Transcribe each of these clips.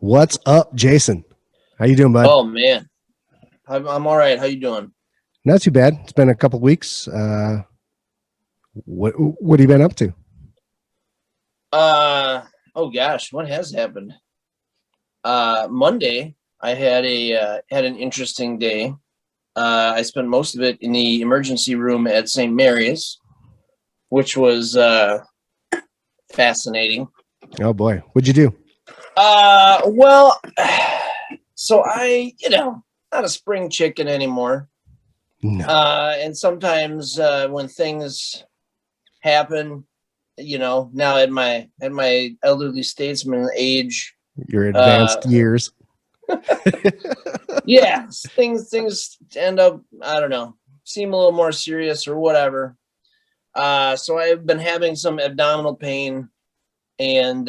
What's up, Jason? How you doing, bud? Oh man, I'm all right. How you doing? Not too bad. It's been a couple weeks. What have you been up to? Oh gosh, what has happened? Monday, I had an interesting day. I spent most of it in the emergency room at St. Mary's, which was fascinating. Oh boy, what'd you do? Well, so not a spring chicken anymore. No. And sometimes when things happen, now at my elderly statesman age, Your advanced years. yeah, things end up, I don't know, seem a little more serious or whatever. So I've been having some abdominal pain and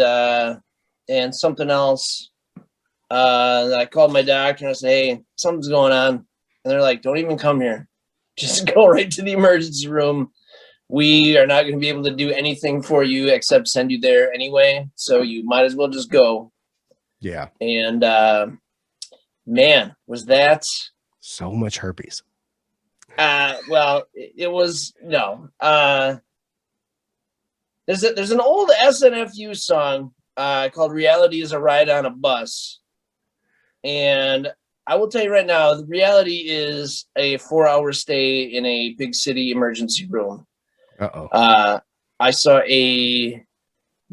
something else. I called my doctor and I said, hey, something's going on. And they're like, don't even come here. Just go right to the emergency room. We are not going to be able to do anything for you except send you there anyway. So you might as well just go. Yeah. And man, was that so much herpes? Well, it was no. There's an old SNFU song called "Reality Is a Ride on a Bus," and I will tell you right now, the reality is a 4-hour stay in a big city emergency room. I saw a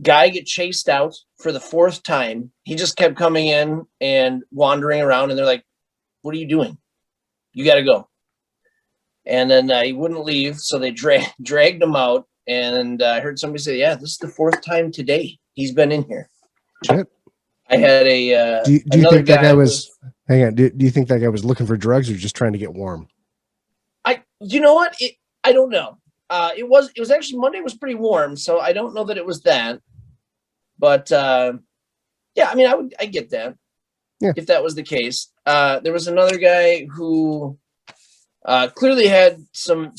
guy get chased out for the 4th time. He just kept coming in and wandering around, and they're like, what are you doing? You got to go. And then he wouldn't leave, so they dragged him out. And I heard somebody say, yeah, this is the 4th time today he's been in here. Shit. I had a do you think that guy was hang on, do you think that guy was looking for drugs or just trying to get warm? You know what? I don't know. It was actually Monday was pretty warm, so I don't know that it was that. But yeah, I mean, I get that. Yeah. If that was the case. There was another guy who clearly had some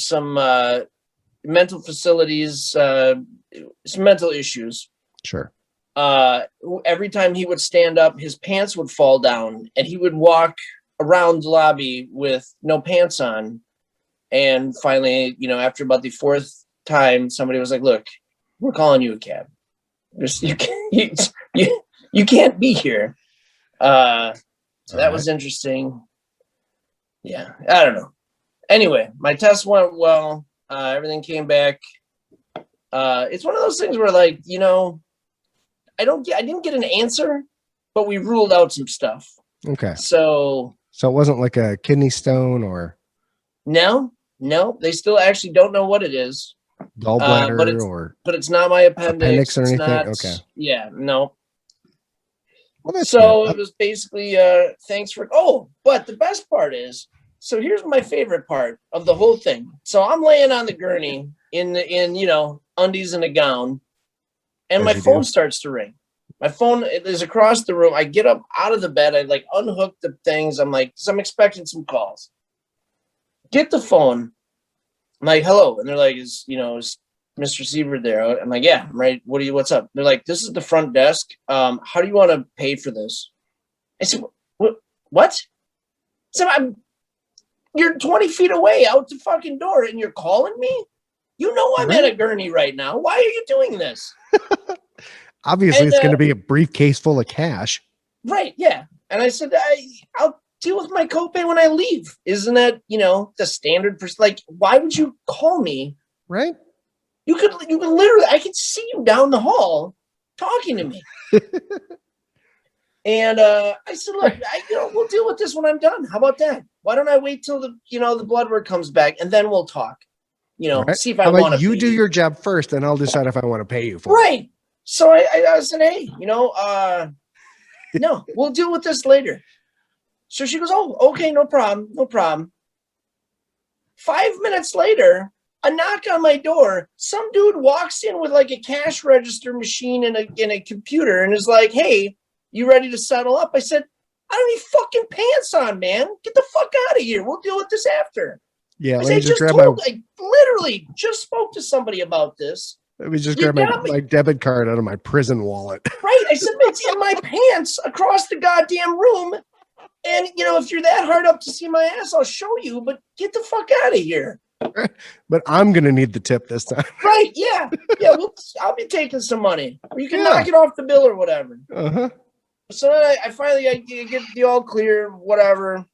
mental facilities, some mental issues. Sure. Every time he would stand up, his pants would fall down and he would walk around the lobby with no pants on. And finally, after about the 4th time, somebody was like, look, we're calling you a cab. You can't be here. So that was interesting. Yeah, I don't know. Anyway, my test went well. Everything came back. It's one of those things where, like, I didn't get an answer, but we ruled out some stuff. Okay. So it wasn't like a kidney stone or no, they still actually don't know what it is. Gallbladder but it's not my appendix or anything. Okay. Yeah, no. Well, so it was basically thanks for but the best part is, so here's my favorite part of the whole thing. So I'm laying on the gurney in undies and a gown, and my phone starts to ring. My phone is across the room. I get up out of the bed. I like unhook the things. I'm like, so I'm expecting some calls. Get the phone. I'm like, hello. And they're like, is Mr. Siebert there? I'm like, yeah, I'm right. What's up? They're like, this is the front desk. How do you want to pay for this? I said, what? So you're 20 feet away out the fucking door and you're calling me? I'm at a gurney right now. Why are you doing this? Obviously, it's going to be a briefcase full of cash. Right, yeah. And I said, I'll deal with my copay when I leave. Isn't that, the standard? Why would you call me? Right. You could literally, I could see you down the hall talking to me. And I said, look, we'll deal with this when I'm done. How about that? Why don't I wait till the blood work comes back and then we'll talk? See if I want to. You do your job first, and I'll decide if I want to pay you for it. Right. So I said, hey, no, we'll deal with this later. So she goes, oh, okay, no problem. 5 minutes later, a knock on my door. Some dude walks in with like a cash register machine and a computer and is like, hey, you ready to settle up? I said, I don't need fucking pants on, man. Get the fuck out of here. We'll deal with this after. Yeah, I literally just spoke to somebody about this. Let me just You grab got me. my debit card out of my prison wallet. Right. I said, it's in my pants across the goddamn room. And, if you're that hard up to see my ass, I'll show you, but get the fuck out of here. But I'm going to need the tip this time. Right. Yeah. Yeah. I'll be taking some money. Or you can Yeah. knock it off the bill or whatever. Uh-huh. So then I finally get the all clear, whatever.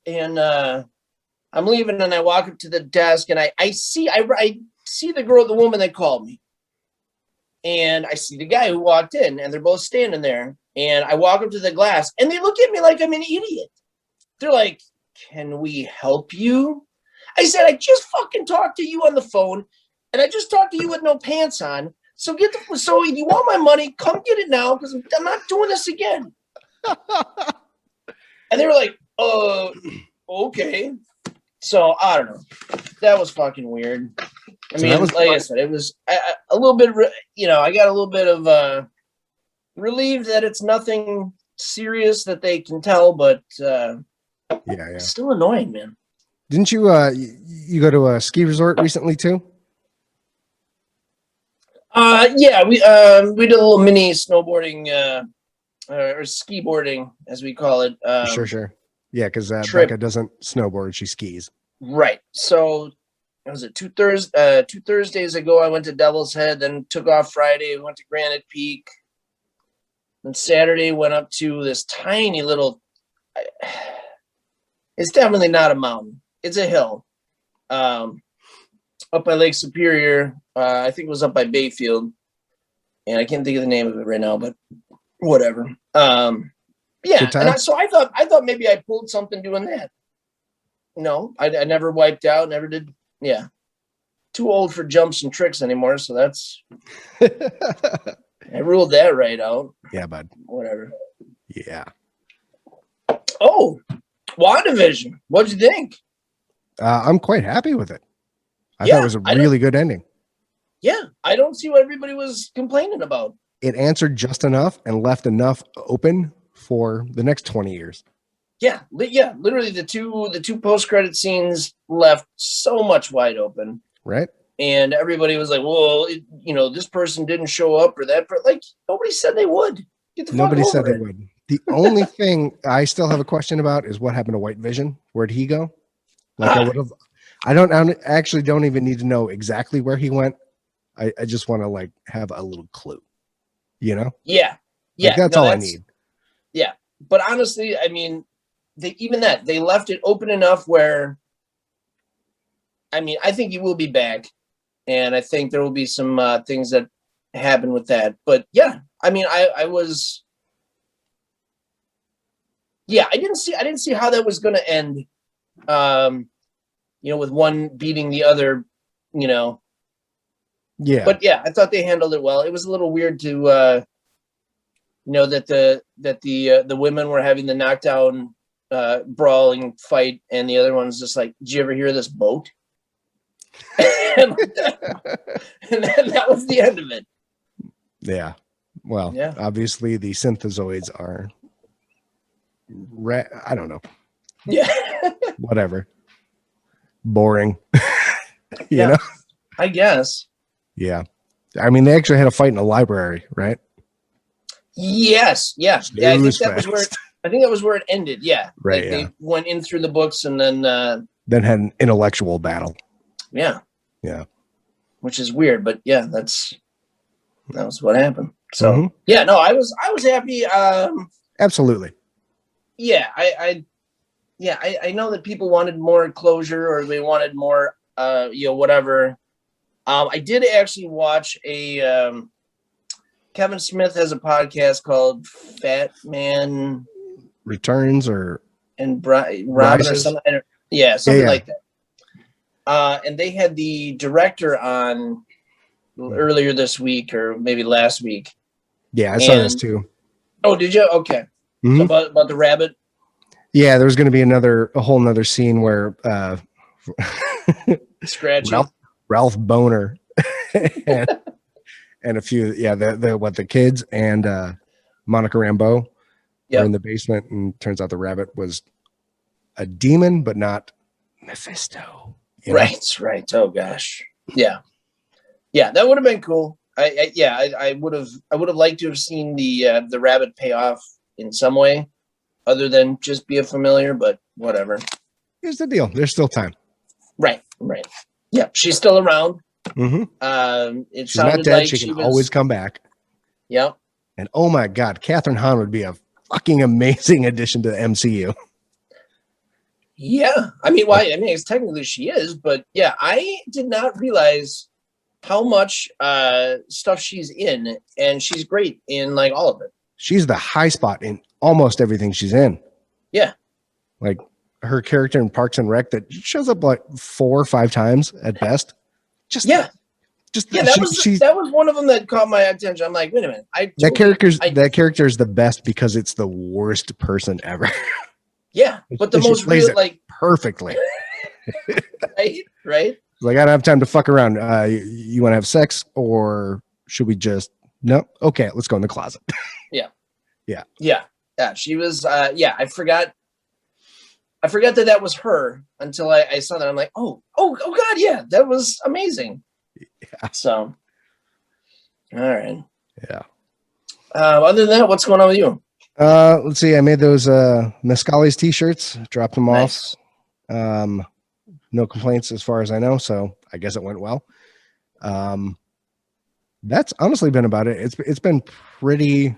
And I'm leaving and I walk up to the desk and I see the woman that called me. And I see the guy who walked in and they're both standing there. And I walk up to the glass and they look at me like I'm an idiot. They're like, "Can we help you?" I said, "I just fucking talked to you on the phone and I just talked to you with no pants on. So so if you want my money, come get it now because I'm not doing this again." And they were like, okay. So I don't know. That was fucking weird. I mean, like I said, it was a little bit, I got a little bit of relieved that it's nothing serious that they can tell, but yeah. Still annoying, man. Didn't you you go to a ski resort recently too? Yeah, we did a little mini snowboarding or ski boarding, as we call it. Sure. Yeah, because trip. Becca doesn't snowboard; she skis. Right. So was it 2 Thursdays ago? I went to Devil's Head, then took off Friday. Went to Granite Peak. Then Saturday went up to this tiny little. It's definitely not a mountain. It's a hill. Up by Lake Superior. I think it was up by Bayfield, and I can't think of the name of it right now, but whatever. Yeah. And so I thought maybe I pulled something doing that. No, I never wiped out. Never did. Yeah. Too old for jumps and tricks anymore. So that's. I ruled that right out. Yeah, bud. Whatever. Yeah. Oh, WandaVision. What'd you think? I'm quite happy with it. I thought it was a really good ending. Yeah, I don't see what everybody was complaining about. It answered just enough and left enough open for the next 20 years. Yeah. Literally, the two post-credit scenes left so much wide open. Right. And everybody was like, "Well, this person didn't show up or that." Like nobody said they would. Nobody said they would. The only thing I still have a question about is what happened to White Vision. Where'd he go? Like I actually don't even need to know exactly where he went. I just want to have a little clue, Yeah. That's all I need. Yeah. But honestly, I mean, they left it open enough where, I mean, I think he will be back and I think there will be some things that happen with that. But yeah, I mean, I didn't see how that was going to end. With one beating the other, Yeah. But yeah, I thought they handled it well. It was a little weird to, that the women were having the knockdown, brawling fight, and the other one's just like, "Did you ever hear this boat?" and then that was the end of it. Yeah. Well, obviously the synthezoids are, I don't know. Yeah. Whatever. Boring. you know? I guess. Yeah. I mean, they actually had a fight in a library, right? Yes. Yeah. I think that was where it ended. Yeah. Right. They went in through the books and then had an intellectual battle. Yeah. Yeah. Which is weird, but yeah, that was what happened. So yeah, no, I was happy. Absolutely. Yeah. I know that people wanted more closure or they wanted more, whatever. I did actually watch Kevin Smith has a podcast called Fat Man Returns and Robin or something. Yeah, something like that. And they had the director on earlier this week or maybe last week. Yeah, I saw this too. Oh, did you? Okay. So about the rabbit. Yeah, there's going to be a whole nother scene where Scratchy. Ralph Boner and a few, the kids and Monica Rambeau are in the basement, and turns out the rabbit was a demon, but not Mephisto. Right. Oh gosh. Yeah. Yeah, that would have been cool. I would have liked to have seen the rabbit pay off in some way, other than just be a familiar. But whatever. Here's the deal. There's still time. Right. Yeah, she's still around. Mm-hmm. It She's not sounded dead. like She can always come back. Yep. And oh my God, Catherine Hahn would be a fucking amazing addition to the MCU. Yeah. I mean, it's technically she is, but yeah, I did not realize how much stuff she's in, and she's great in like all of it. She's the high spot in almost everything she's in. Yeah. Like her character in Parks and Rec that shows up like 4 or 5 times at best. That was one of them that caught my attention. I'm like, wait a minute, that character is the best because it's the worst person ever. Yeah, but the most real, like perfectly. right. Like, I don't have time to fuck around. You want to have sex, or should we just no? Okay, let's go in the closet. Yeah. She was. I forgot that was her until I saw that. I'm like, oh God, yeah, that was amazing. Yeah. So, all right. Yeah. Other than that, what's going on with you? Let's see. I made those Mescales t-shirts, dropped them Nice. off. No complaints as far as I know, so I guess it went well. That's honestly been about it. It's been pretty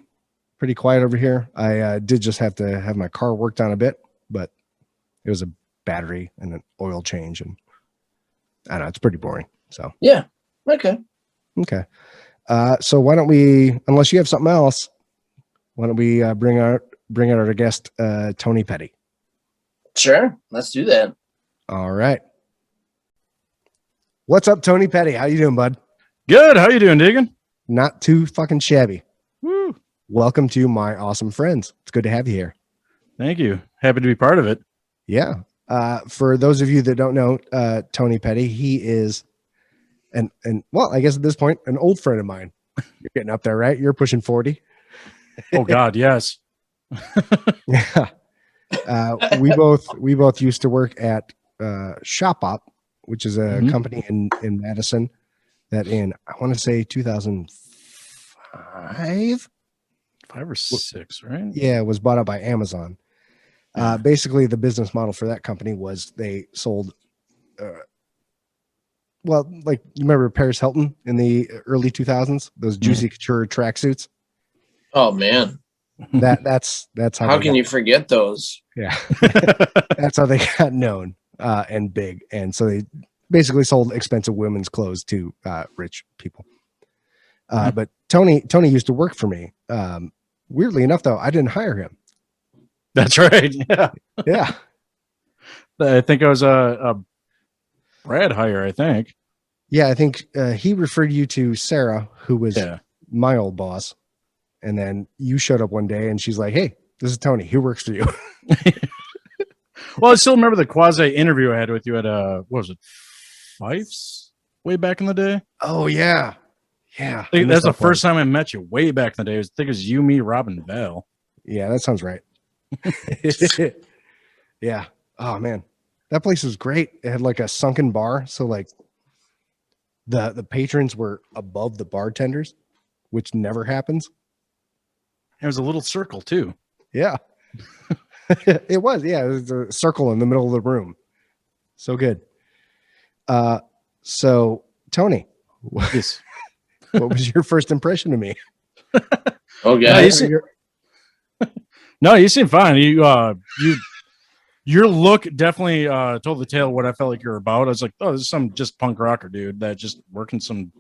quiet over here. I did just have to have my car worked on a bit, but it was a battery and an oil change, and I don't know, it's pretty boring. So yeah, okay. So why don't we, unless you have something else, why don't we bring out our guest, Tony Petty? Sure, let's do that. All right. What's up, Tony Petty? How you doing, bud? Good. How you doing, Deegan? Not too fucking shabby. Woo. Welcome to My Awesome Friends. It's good to have you here. Thank you. Happy to be part of it. Yeah. For those of you that don't know, Tony Petty, he is and well, I guess at this point, an old friend of mine. You're getting up there, right? You're pushing 40. Oh God, yes. Yeah. We both used to work at Shop Op, which is a company in Madison that in, I want to say 2005, 5 or 6, right? Yeah, it was bought out by Amazon. Basically, the business model for that company was they sold, well, like you remember Paris Hilton in the early 2000s, those Juicy Couture tracksuits. Oh man, that's how can you forget those? Yeah, that's how they got known and big, and so they basically sold expensive women's clothes to rich people. But Tony used to work for me. Weirdly enough, though, I didn't hire him. That's right. Yeah. Yeah. I think I was a Brad hire, I think. Yeah, I think he referred you to Sarah, who was my old boss. And then you showed up one day and she's like, hey, this is Tony. He works for you. Well, I still remember the quasi interview I had with you at what was it, Fife's way back in the day? Oh, yeah. Yeah. That's the first time I met you way back in the day. I think it was you, me, Rob, and Val. Yeah, that sounds right. Yeah. Oh man, that place was great. It had like a sunken bar, so like the patrons were above the bartenders, which never happens. It was a little circle too. Yeah. It was. Yeah, it was a circle in the middle of the room. So good. So Tony, Yes. what was your first impression of me? Okay. No, you seem fine. Your look definitely told the tale of what I felt like you were about. I was like, oh, this is some just punk rocker dude that just working some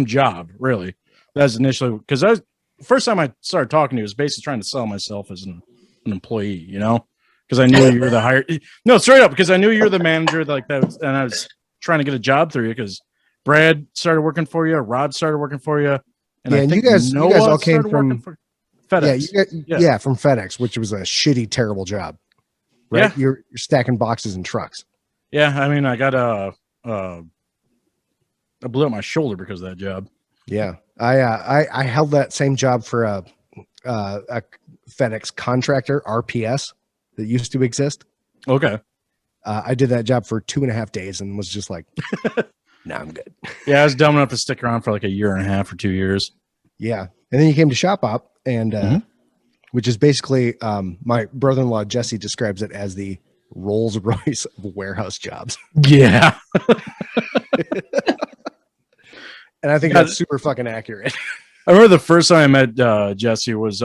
job, really. That's initially because first time I started talking to you was basically trying to sell myself as an employee, you know, because I knew you were the hired. No, straight up, because I knew you were the manager like that, and I was trying to get a job through you because Brad started working for you, Rod started working for you, and I think you guys all came from FedEx. Yeah, from FedEx, which was a shitty, terrible job. Right? Yeah. You're stacking boxes and trucks. Yeah, I mean, I got I blew up my shoulder because of that job. Yeah, I held that same job for a FedEx contractor, RPS, that used to exist. Okay. I did that job for 2.5 days and was just like, No, I'm good. Yeah, I was dumb enough to stick around for like a year and a half or 2 years. Yeah. And then you came to Shop Op, and Mhm. which is basically my brother-in-law Jesse describes it as the Rolls Royce of warehouse jobs. Yeah. And I think Yeah. that's super fucking accurate. I remember the first time I met Jesse was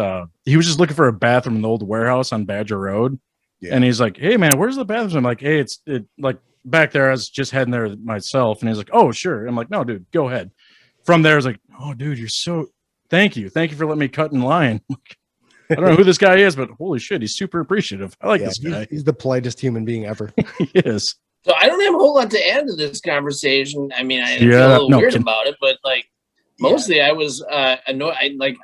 he was just looking for a bathroom in the old warehouse on Badger Road. Yeah. And he's like, "Hey man, where's the bathroom?" I'm like, "Hey, it's like back there." I was just heading there myself, and he's like, "Oh, sure." I'm like, "No, dude, go ahead." From there, I was like, "Oh, dude, you're so thank you for letting me cut in line." I don't know who this guy is, but holy shit, he's super appreciative. I like this guy. He's the politest human being ever. He is. So I don't have a whole lot to add to this conversation. I mean, I feel a Yeah, little no, weird can- about it, but like mostly I was annoyed.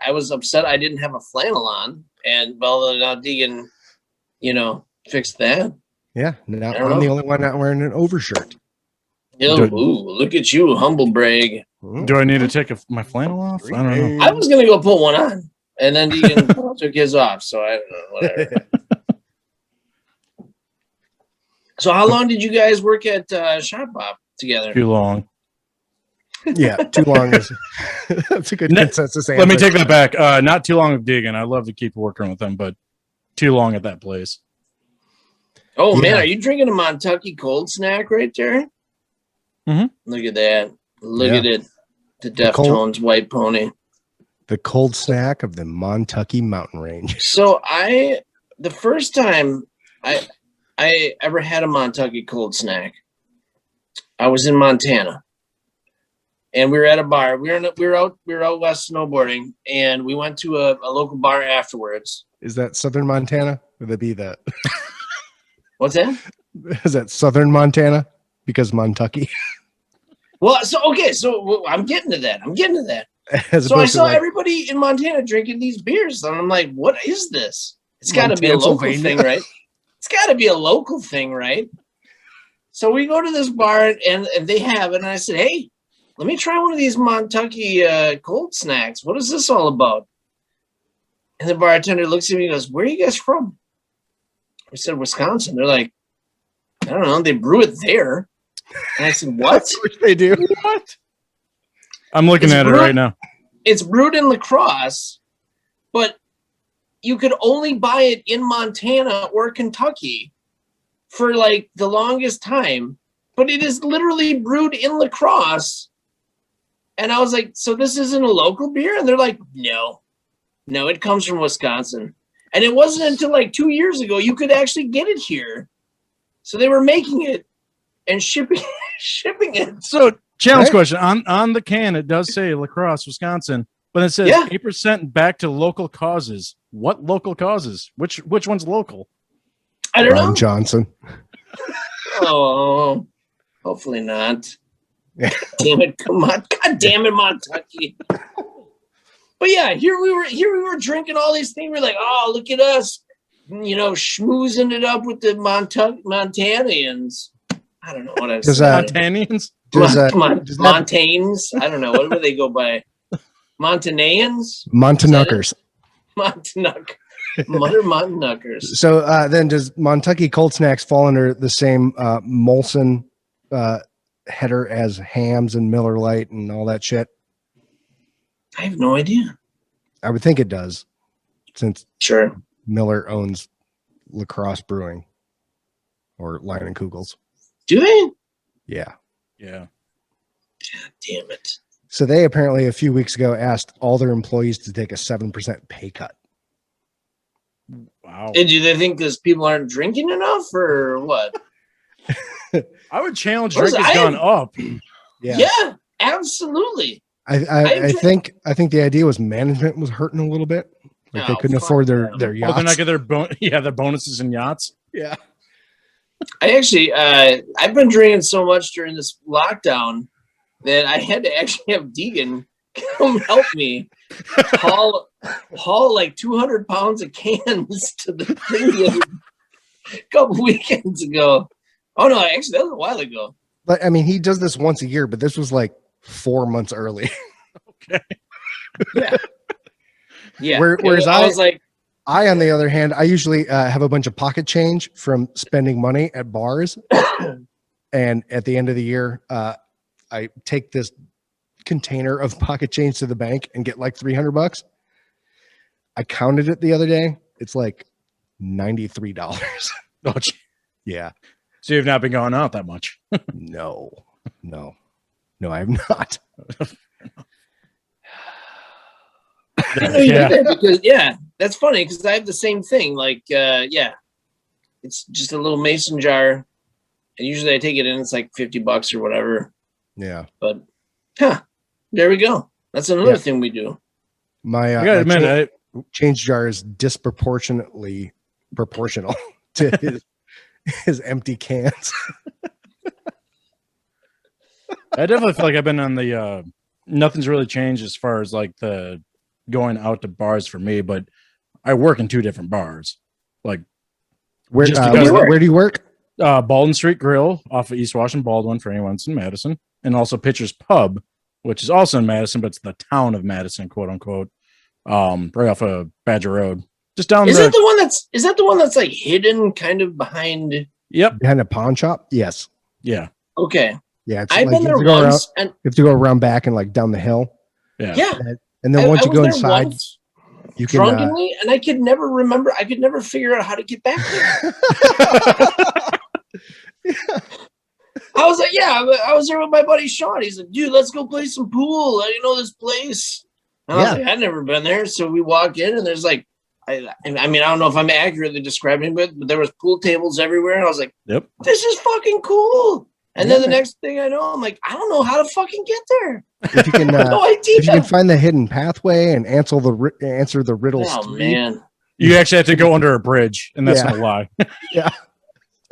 I was upset I didn't have a flannel on, and well, now Deegan, fixed that. Yeah. Now I don't I'm the know. only one not wearing an overshirt. Ooh, Dude. look at you, humble brag. Do I need to take my flannel off? I don't know. I was gonna go put one on, and then Deegan took his off. So I don't know, whatever. So how long did you guys work at Shop Op together? Too long. Yeah, too long is that's a good Ne- consensus answer. Let me take that back. Not too long with Deegan. I'd love to keep working with him, but too long at that place. Oh man, Yeah. are you drinking a Montucky cold snack right there? Mhm. Look at that. Look Yeah. at it. The cold- Deftones white pony. The cold snack of the Montucky Mountain Range. So the first time I ever had a Montucky cold snack, I was in Montana. And we were at a bar. We were out west snowboarding, and we went to a local bar afterwards. Is that Southern Montana? Would it be the What's that? is that Southern Montana? Because Montucky. Well, so I'm getting to that. As So I opposed to saw like, everybody in Montana drinking these beers, and I'm like, "What is this? It's got to be a local Montansylvania. thing, right? It's got to be a local thing, right?" So we go to this bar, and they have it, and I said, "Hey, let me try one of these Montucky cold snacks. What is this all about?" And the bartender looks at me and goes, "Where are you guys from?" I said, "Wisconsin." They're like, "I don't know. They brew it there." And I said, "What?" which they do. What? I'm looking It's at it brewed- right now. It's brewed in La Crosse, but you could only buy it in Montana or Kentucky for like the longest time. But it is literally brewed in La Crosse. And I was like, "So this isn't a local beer?" And they're like, no, it comes from Wisconsin. And it wasn't until like 2 years ago you could actually get it here. So they were making it and shipping it. So, challenge Right. question on the can, it does say La Crosse, Wisconsin, but it says Yeah. 8% back to local causes. What local causes? Which one's local? I don't Ron know. Johnson. Oh, hopefully not. Yeah. Damn it! Come on! God damn it, Montucky! But yeah, here we were drinking all these things. We're like, "Oh, look at us, schmoozing it up with the Montanians." I don't know what I Does, said. Montanians? Does that Montanes? I don't know. What do they go by? Montanayans? Montanuckers? Montanuck. Montanuckers. So then does Montucky cold snacks fall under the same Molson header as Hams and Miller Lite and all that shit? I have no idea. I would think it does, since Sure. Miller owns La Crosse Brewing or Lion and Kugels. Do they? Yeah. Yeah. Damn it. So they apparently a few weeks ago asked all their employees to take a 7% pay cut. Wow. And do they think because people aren't drinking enough, or what? I would challenge Listen, drink has I gone am- up. Yeah, absolutely. I think the idea was management was hurting a little bit. Like they Oh, couldn't fuck afford them. their Oh, they're not yachts. get their bonuses and yachts. Yeah. I actually, I've been drinking so much during this lockdown that I had to actually have Deegan come help me haul like 200 pounds of cans to the thing a couple weekends ago. Oh no, actually that was a while ago. But I mean, he does this once a year, but this was like 4 months early. Yeah. Yeah. Whereas I was like, I, on the other hand, I usually have a bunch of pocket change from spending money at bars. And at the end of the year, I take this container of pocket change to the bank and get like $300. I counted it the other day. It's like $93. Oh, gee. Yeah. So you've not been going out that much. No, I have not. I know you did that because that's funny because I have the same thing. Like, it's just a little mason jar, and usually I take it in. It's like $50 or whatever. Yeah. But, there we go. That's another thing we do. My, I gotta admit, change jar is disproportionately proportional to his empty cans. I definitely feel like I've been on the nothing's really changed as far as like the going out to bars for me, but I work in 2 different bars. Like Where Just because- where do you work? Baldwin Street Grill off of East Washington Baldwin for anyone that's in Madison, and also Pitcher's Pub, which is also in Madison, but it's the town of Madison, quote unquote. Right off of Badger Road. Just down Is that the one that's like hidden kind of behind? Yep. Behind a pawn shop? Yes. Yeah. Okay. Yeah. It's I've like been there you have to go once, and you have to go around back and like down the hill. Yeah. And then once I you was go there inside, once, you can drunkenly, and I could never remember. I could never figure out how to get back there. I was like, I was there with my buddy Sean. He's like, dude, let's go play some pool. You know this place. And I was like, I'd never been there. So we walk in, and there's like, I mean, I don't know if I'm accurately describing it, but there was pool tables everywhere. And I was like, Yep. This is fucking cool. And then the next thing I know, I'm like, I don't know how to fucking get there. if you can No idea. if you can find the hidden pathway and answer the riddles. Oh man, You actually have to go under a bridge, and that's no lie. Yeah.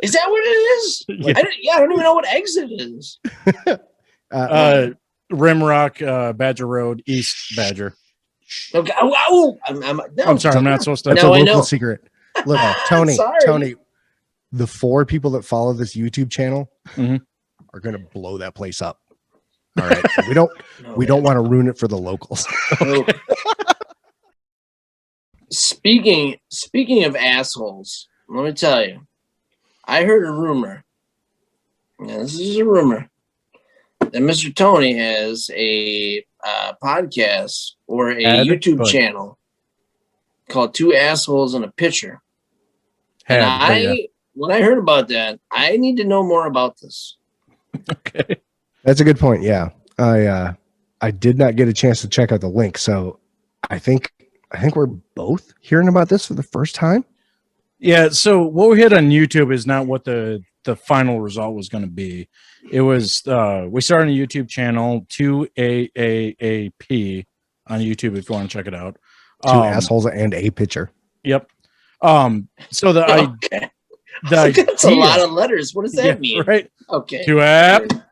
is that what it is? Yeah. I don't even know what exit is. Rimrock, Badger Road, East Badger. Okay. Oh, I'm sorry, I'm not supposed to. That's Now a I local know. secret. Look, Tony, Sorry. Tony, the 4 people that follow this YouTube channel Mhm. are going to blow that place up. All right. we don't want to ruin it for the locals. Oh. Speaking of assholes, let me tell you, I heard a rumor. Yeah, this is a rumor that Mr. Tony has a podcast or a YouTube channel called Two Assholes and a Pitcher. And when I heard about that, I need to know more about this. Okay. That's a good point. Yeah. I did not get a chance to check out the link. So I think we're both hearing about this for the first time. Yeah. So what we had on YouTube is not what the final result was going to be. It was we started a YouTube channel, 2AAAP on YouTube if you want to check it out. 2 assholes and a pitcher. Yep. So Okay. the That's a lot of letters. What does that mean? Right. Okay. 2app.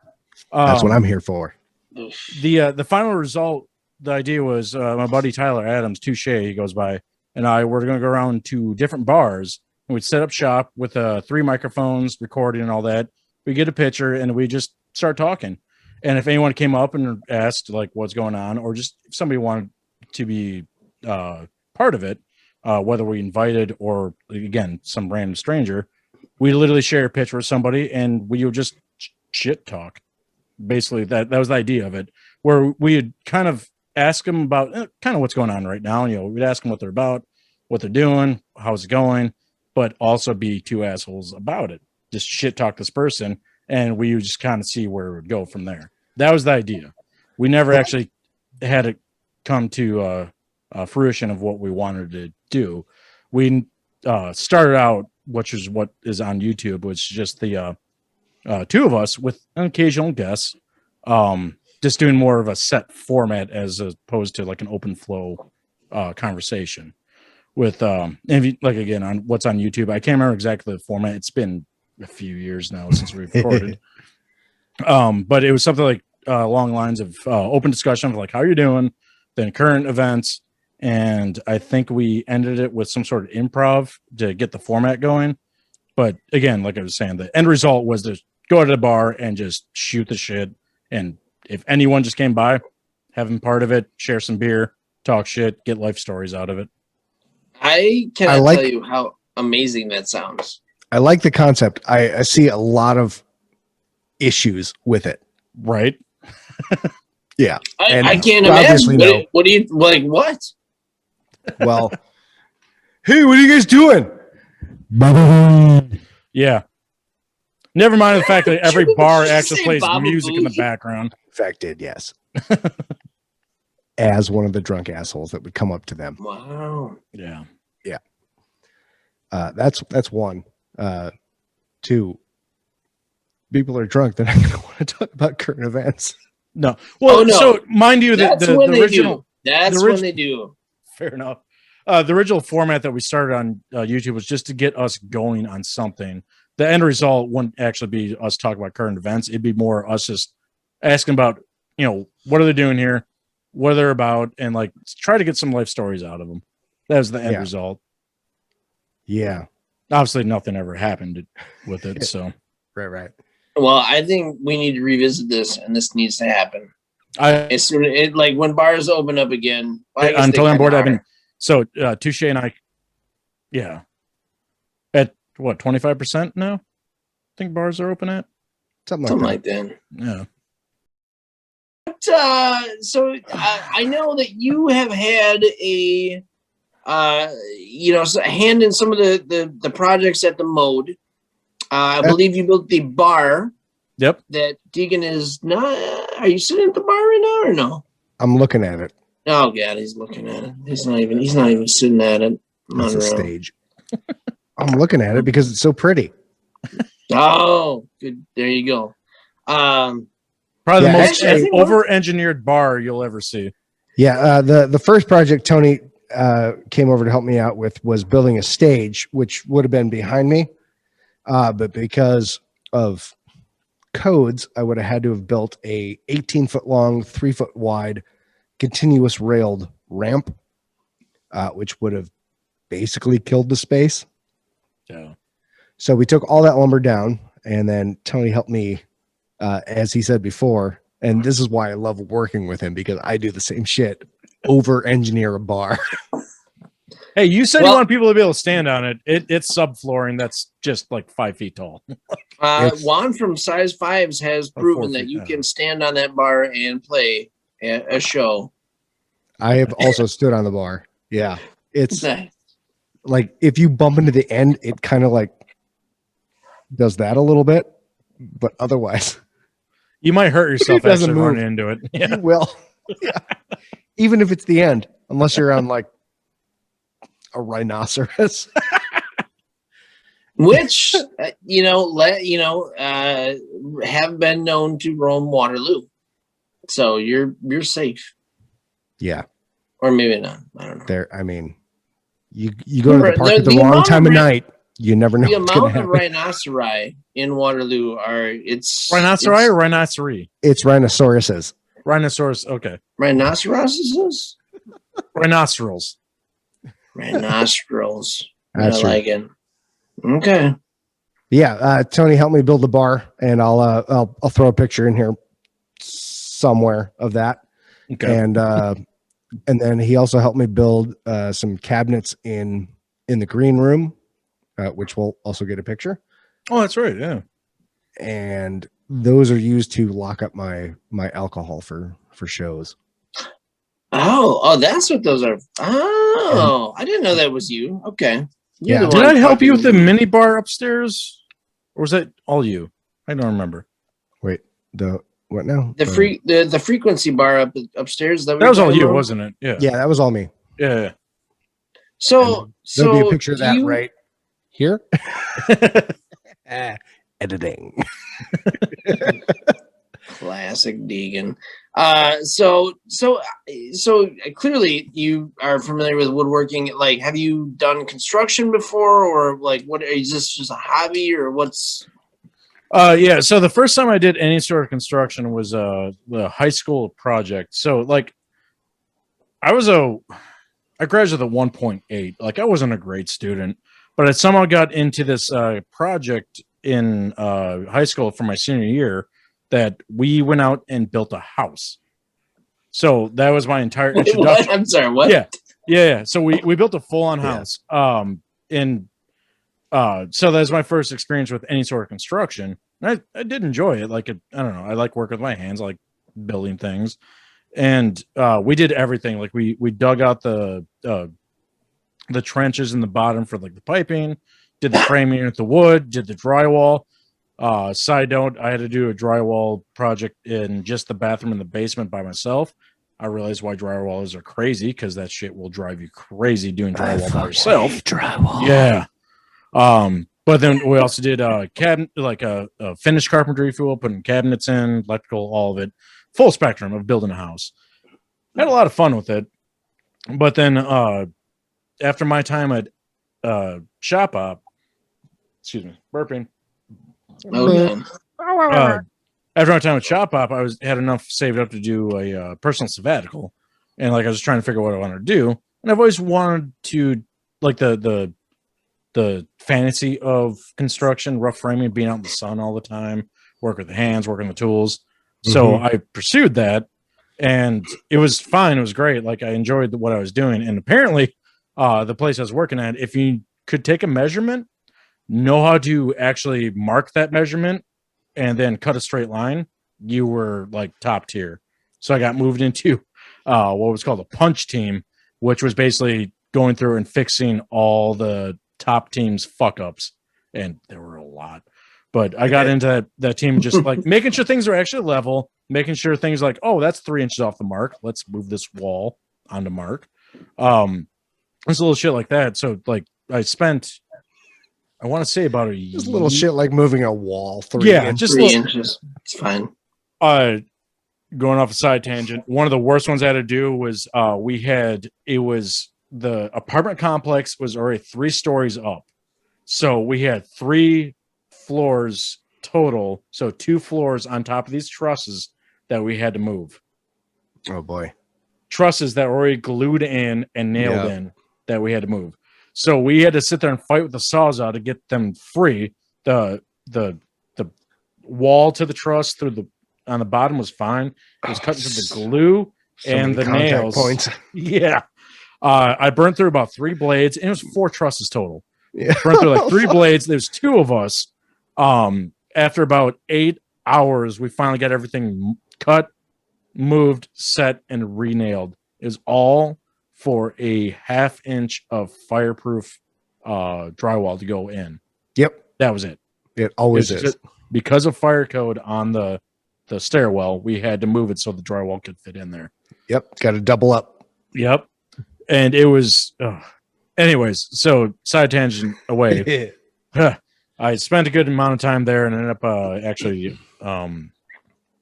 That's what I'm here for. The final result, the idea was my buddy Tyler Adams, Touche, he goes by, and I were going to go around to different bars, and we'd set up shop with 3 microphones, recording and all that. We get a picture, and we just start talking. And if anyone came up and asked like what's going on, or just if somebody wanted to be part of it, whether we invited or again some random stranger, we literally share a picture with somebody, and we would just shit talk. Basically, that was the idea of it, where we'd kind of ask them about kind of what's going on right now. And, we'd ask them what they're about, what they're doing, how's it going, but also be 2 assholes about it. Just shit talk this person, and we would just kind of see where it would go from there. That was the idea. We never actually had it come to fruition of what we wanted to do. We started out, which is what is on YouTube, which is just the 2 of us with an occasional guest, just doing more of a set format as opposed to like an open flow conversation with again on what's on YouTube. I can't remember exactly the format. It's been a few years now since we recorded. But it was something like along the lines of open discussion of like how you're doing, then current events, and I think we ended it with some sort of improv to get the format going. But again, like I was saying, the end result was to go to the bar and just shoot the shit. And if anyone just came by, have them part of it, share some beer, talk shit, get life stories out of it. I cannot tell you how amazing that sounds. I like the concept. I see a lot of issues with it. Right. Yeah. And I can't obviously imagine. no. What do you like? What? Well, hey, what are you guys doing? Yeah. Never mind the fact that every Did you bar just actually say plays Baba music in the Booey? background. In fact, did yes. As one of the drunk assholes that would come up to them. Wow. Yeah. That's one. Two. People are drunk. They're not going to want to talk about current events. No. Well, Oh, no. so mind you, That's the when they original. do. That's the when orig- they do. Fair enough. The original format that we started on YouTube was just to get us going on something. The end result wouldn't actually be us talking about current events. It'd be more us just asking about, what are they doing here, what they're about, and like try to get some life stories out of them. That was the end result. Yeah. Obviously, nothing ever happened with it. So, Right. Well, I think we need to revisit this, and this needs to happen as soon. Like when bars open up again. Well, I guess until they I'm bored, kinda I've been are. so Touche and I, at what 25% now. I think bars are open at Something Something like like that. yeah. But, so I know that you have had a hand in some of the projects at the mode. I believe you built the bar. Yep. That Deegan is not. Are you sitting at the bar right now or no? I'm looking at it. Oh God, he's looking at it. He's not even sitting at it. That's a stage. I'm looking at it because it's so pretty. Oh, good. There you go. Probably the Yeah, most actually, over-engineered bar you'll ever see. Yeah. The first project Tony came over to help me out with was building a stage, which would have been behind me. But because of codes, I would have had to have built a 18-foot long, 3-foot wide, continuous railed ramp, which would have basically killed the space. Yeah. So we took all that lumber down, and then Tony helped me, as he said before, and this is why I love working with him, because I do the same shit, over engineer a bar. Hey, you said you want people to be able to stand on it. It's subflooring that's just like 5 feet tall. Juan from Size Fives has proven that you can stand on that bar and play a show. I have also stood on the bar. Yeah. It's Nice. like if you bump into the end, it kind of like does that a little bit, but otherwise You might hurt yourself It doesn't actually move. running into it. Yeah. you will. Yeah. Even if it's the end, unless you're on like a rhinoceros. Which have been known to roam Waterloo, so you're safe, Yeah. or maybe not. I don't know. There, I mean, you go to the park at the The wrong amount time of of night, you never know The what's going to amount of happen. rhinoceri in Waterloo it's Rhinoceri or rhinoceros? It's rhinoceroses. Rhinoceros. Okay. rhinoceroses. Rhinocerals. Rhinocerals. I That's true. like it. Okay. Yeah, Tony helped me build the bar, and I'll throw a picture in here somewhere of that. Okay. And then he also helped me build some cabinets in the green room, which we'll also get a picture. Oh, that's right. Yeah. And those are used to lock up my alcohol for shows. Oh, that's what those are. Oh, I didn't know that was you. Okay. You're Yeah. the Did one I help you with fucking- the mini bar upstairs, or was that all you? I don't remember. Wait, what now? the frequency bar upstairs? That was all you, wasn't it? Yeah. Yeah, that was all me. Yeah. So There'll be a picture of do that you- right here. Editing. Classic Deegan. So clearly you are familiar with woodworking. Like, have you done construction before, or like, what is this just a hobby, or what's? Yeah. So the first time I did any sort of construction was the high school project. So like, I graduated at 1.8. Like, I wasn't a great student, but I somehow got into this project in high school for my senior year that we went out and built a house. So that was my entire Wait, introduction. what? I'm sorry. What? Yeah. So we built a full-on house. So that was my first experience with any sort of construction. And I did enjoy it. Like, I don't know. I like working with my hands. I like building things. And we did everything. Like we dug out the trenches in the bottom for like the piping, did the framing with the wood, did the drywall. Side note, I had to do a drywall project in just the bathroom and the basement by myself. I realized why drywallers are crazy, because that shit will drive you crazy doing drywall by yourself. Drywall. Yeah. But then we also did cabinet, like a finished carpentry, if you will, putting cabinets in, electrical, all of it, full spectrum of building a house. Had a lot of fun with it. But then after my time at Shop Op, excuse me, burping. Okay. After my time at Shop Op, I had enough saved up to do a personal sabbatical, and like I was trying to figure out what I wanted to do. And I've always wanted to, like, the fantasy of construction, rough framing, being out in the sun all the time, work with the hands, working the tools. So I pursued that, and it was fine. It was great. Like, I enjoyed what I was doing. And apparently, the place I was working at, if you could take a measurement, know how to actually mark that measurement, and then cut a straight line, you were like top tier. So I got moved into what was called a punch team, which was basically going through and fixing all the top teams' fuck ups. And there were a lot. But I got into that team, just like making sure things are actually level, making sure things like, oh, that's 3 inches off the mark. Let's move this wall onto mark. It's a little shit like that. So like I spent, I want to say about a Just little shit like moving a wall 3 inches. just 3 inches. It's fine. Going off a side tangent, one of the worst ones I had to do was the apartment complex was already 3 stories up. So we had 3 floors total. So 2 floors on top of these trusses that we had to move. Oh boy. Trusses that were already glued in and nailed in that we had to move. So we had to sit there and fight with the sawzall to get them free. The wall to the truss on the bottom was fine. It was cut into the glue and the nails. Points. Yeah. I burned through about 3 blades, and it was 4 trusses total. Yeah. Burned through like 3 blades. There's 2 of us. After about 8 hours, we finally got everything cut, moved, set, and re-nailed. It was all for a 1/2 inch of fireproof drywall to go in. Yep. That was it. It always is. Because of fire code on the stairwell, we had to move it so the drywall could fit in there. Yep. Got to double up. Yep. And it was, anyways, so side tangent away. I spent a good amount of time there and ended up actually, the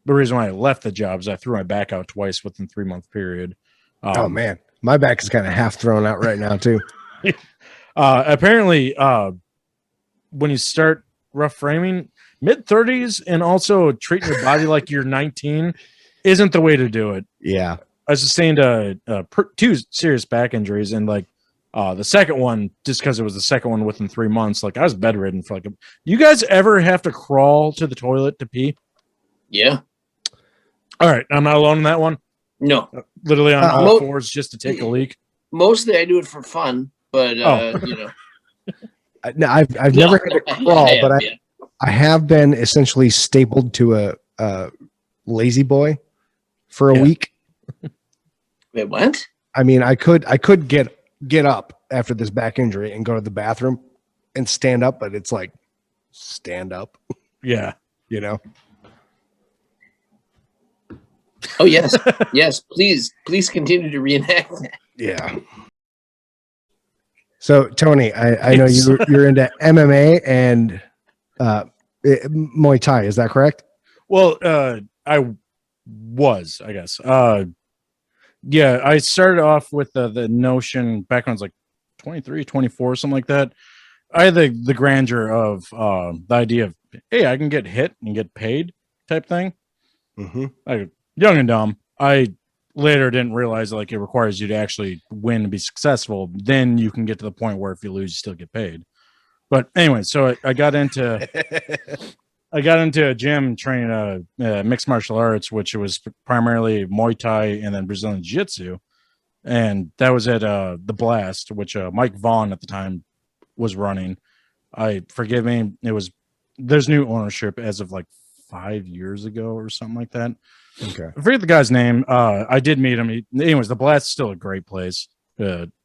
reason why I left the job is I threw my back out twice within 3-month period. Oh man, my back is kind of half thrown out right now too. Apparently, when you start rough framing, mid-30s and also treating your body like you're 19 isn't the way to do it. Yeah. I sustained 2 serious back injuries, and like the second one, just because it was the second one within 3 months, like I was bedridden for like you guys ever have to crawl to the toilet to pee? Yeah. All right, I'm not alone in that one. No. Literally on all fours just to take a leak. Mostly I do it for fun, but you know. No, I've never had to crawl, but I have been essentially stapled to a lazy boy for a week. Wait, what? I mean, I could get up after this back injury and go to the bathroom and stand up, but it's like stand up. Yeah. You know. Oh yes. Yes, please continue to reenact that. Yeah. So Tony, I know you're into MMA and Muay Thai, is that correct? Well, I was, I guess. Yeah, I started off with the notion back when I was like 23, 24, something like that. I had the grandeur of the idea of, hey, I can get hit and get paid type thing. Mm-hmm. Like young and dumb. I later didn't realize like it requires you to actually win and be successful. Then you can get to the point where if you lose, you still get paid. But anyway, so I got into a gym training mixed martial arts, which was primarily Muay Thai and then Brazilian Jiu-Jitsu. And that was at the Blast, which Mike Vaughn at the time was running. Forgive me, there's new ownership as of like 5 years ago or something like that. Okay. I forget the guy's name. I did meet him. Anyways, the Blast is still a great place,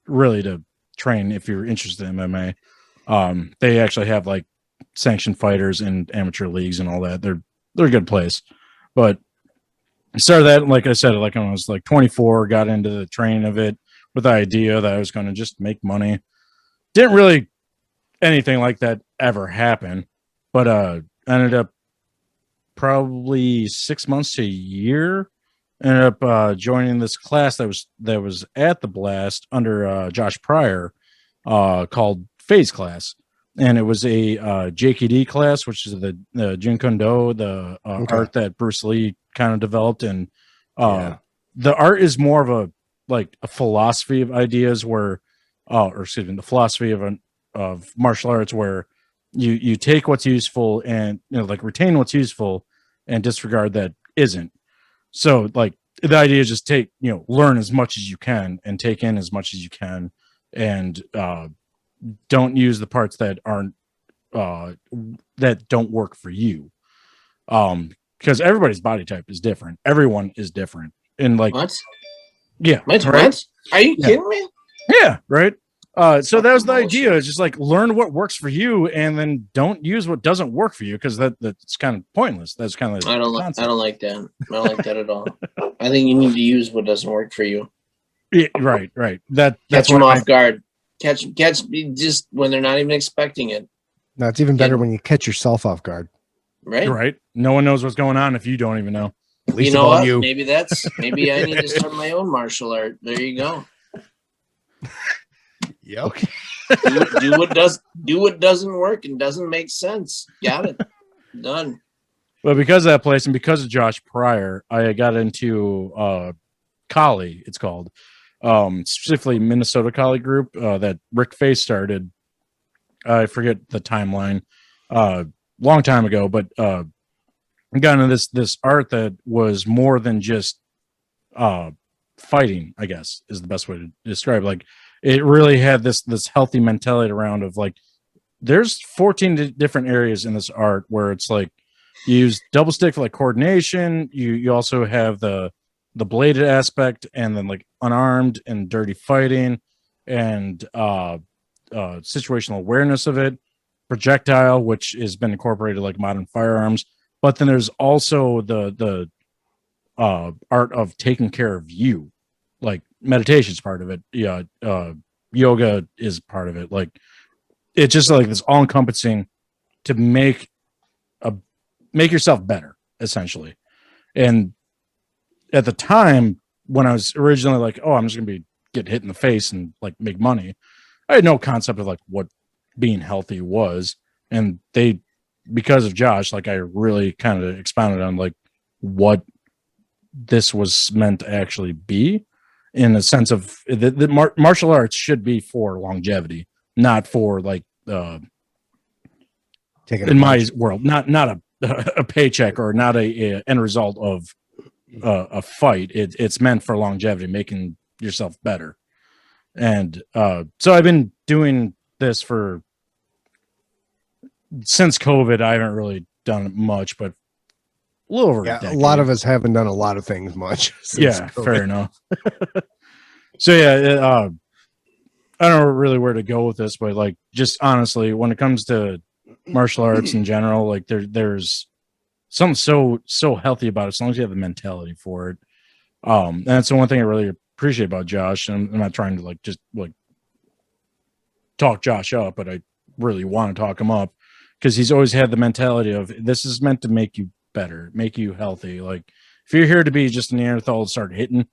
really, to train if you're interested in MMA. They actually have like sanctioned fighters and amateur leagues and all that. They're a good place. But I started that, like I said, like when I was like 24, got into the training of it with the idea that I was going to just make money. Didn't really anything like that ever happen, but ended up probably 6 months to a year. Ended up joining this class that was at the Blast under Josh Pryor, called Phase Class, and it was a JKD class, which is the Jeet Kune Do, the art that Bruce Lee kind of developed, and the art is more of a philosophy of ideas where, the philosophy of martial arts where you take what's useful and like retain what's useful and disregard that isn't. So like the idea is just learn as much as you can and take in as much as you can, and don't use the parts that aren't that don't work for you. Because everybody's body type is different. Everyone is different. And like what? Yeah. What? Right? What? Are you kidding me? Yeah, right. So that was the idea. It's just like learn what works for you, and then don't use what doesn't work for you, because that's kind of pointless. That's kind of I don't like that. I don't like that at all. I think you need to use what doesn't work for you. Yeah, right. That's catch them off guard. Catch just when they're not even expecting it. No, it's even better when you catch yourself off guard. Right. No one knows what's going on if you don't even know. At least you know what? You. Maybe I need to start my own martial art. There you go. Yep. do what doesn't work and doesn't make sense. Got it. Done. Well, because of that place and because of Josh Pryor, I got into Kali, it's called. Specifically Minnesota Kali group that Rick Face started. I forget the timeline. Long time ago, but I got into this art that was more than just fighting, I guess is the best way to describe it. Like it really had this healthy mentality around of like there's 14 different areas in this art where it's like you use double stick for like coordination. You also have the bladed aspect, and then like unarmed and dirty fighting, and situational awareness of it, projectile, which has been incorporated like modern firearms. But then there's also the art of taking care of you, like meditation's part of it. Yeah, yoga is part of it. Like it's just like this all encompassing to make yourself better, essentially. And at the time when I was originally like, oh, I'm just gonna get hit in the face and like make money, I had no concept of like what being healthy was. And because of Josh, like I really kind of expounded on like what this was meant to actually be, in a sense of the martial arts should be for longevity, not for like in my world, not a paycheck or not a end result of a fight. It's meant for longevity, making yourself better. And so I've been doing this since COVID. I haven't really done much, but a little over a decade. A lot of us haven't done a lot of things much. Yeah, COVID. Fair enough. So yeah, I don't know really where to go with this, but like just honestly, when it comes to martial arts in general, like there's something so healthy about it as long as you have the mentality for it. And that's the one thing I really appreciate about Josh. And I'm not trying to like just like talk Josh up, but I really want to talk him up because he's always had the mentality of this is meant to make you better, make you healthy. Like if you're here to be just a Neanderthal to start hitting,